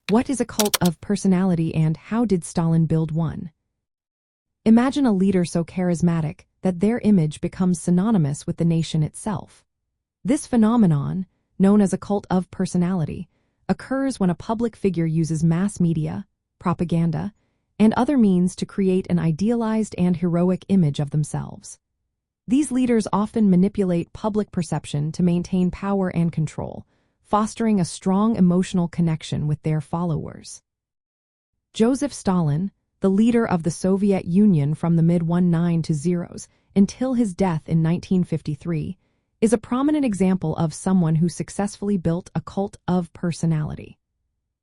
What is a cult of personality and how did Stalin build one? Imagine a leader so charismatic that their image becomes synonymous with the nation itself. This phenomenon, known as a cult of personality, occurs when a public figure uses mass media, propaganda, and other means to create an idealized and heroic image of themselves. These leaders often manipulate public perception to maintain power and control, fostering a strong emotional connection with their followers. Joseph Stalin, the leader of the Soviet Union from the mid-1920s until his death in 1953, is a prominent example of someone who successfully built a cult of personality.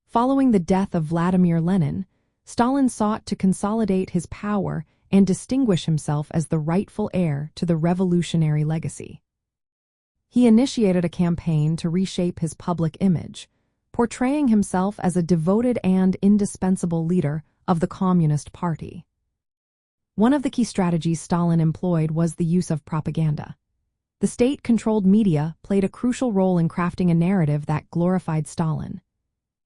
Following the death of Vladimir Lenin, Stalin sought to consolidate his power and distinguish himself as the rightful heir to the revolutionary legacy. He initiated a campaign to reshape his public image, portraying himself as a devoted and indispensable leader of the Communist Party. One of the key strategies Stalin employed was the use of propaganda. The state-controlled media played a crucial role in crafting a narrative that glorified Stalin.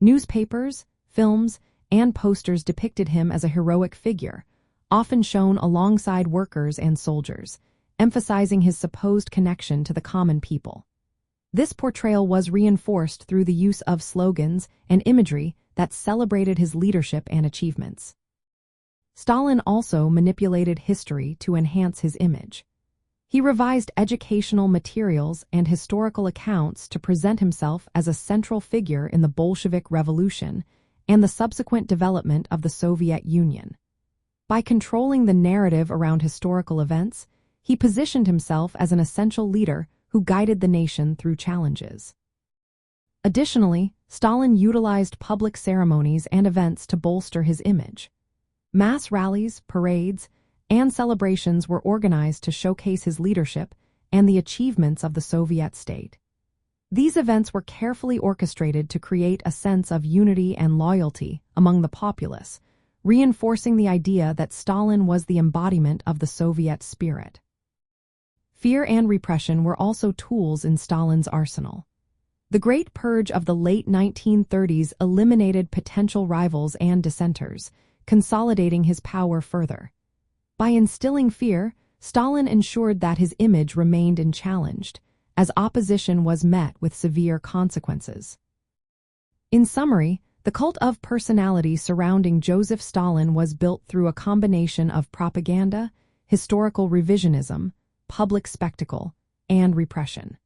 Newspapers, films, and posters depicted him as a heroic figure, often shown alongside workers and soldiers, emphasizing his supposed connection to the common people. This portrayal was reinforced through the use of slogans and imagery that celebrated his leadership and achievements. Stalin also manipulated history to enhance his image. He revised educational materials and historical accounts to present himself as a central figure in the Bolshevik Revolution and the subsequent development of the Soviet Union. By controlling the narrative around historical events, he positioned himself as an essential leader who guided the nation through challenges. Additionally, Stalin utilized public ceremonies and events to bolster his image. Mass rallies, parades, and celebrations were organized to showcase his leadership and the achievements of the Soviet state. These events were carefully orchestrated to create a sense of unity and loyalty among the populace, reinforcing the idea that Stalin was the embodiment of the Soviet spirit. Fear and repression were also tools in Stalin's arsenal. The Great Purge of the late 1930s eliminated potential rivals and dissenters, consolidating his power further. By instilling fear, Stalin ensured that his image remained unchallenged, as opposition was met with severe consequences. In summary, the cult of personality surrounding Joseph Stalin was built through a combination of propaganda, historical revisionism, public spectacle, and repression.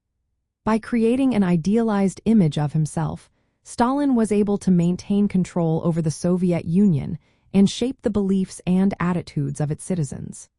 By creating an idealized image of himself, Stalin was able to maintain control over the Soviet Union and shape the beliefs and attitudes of its citizens.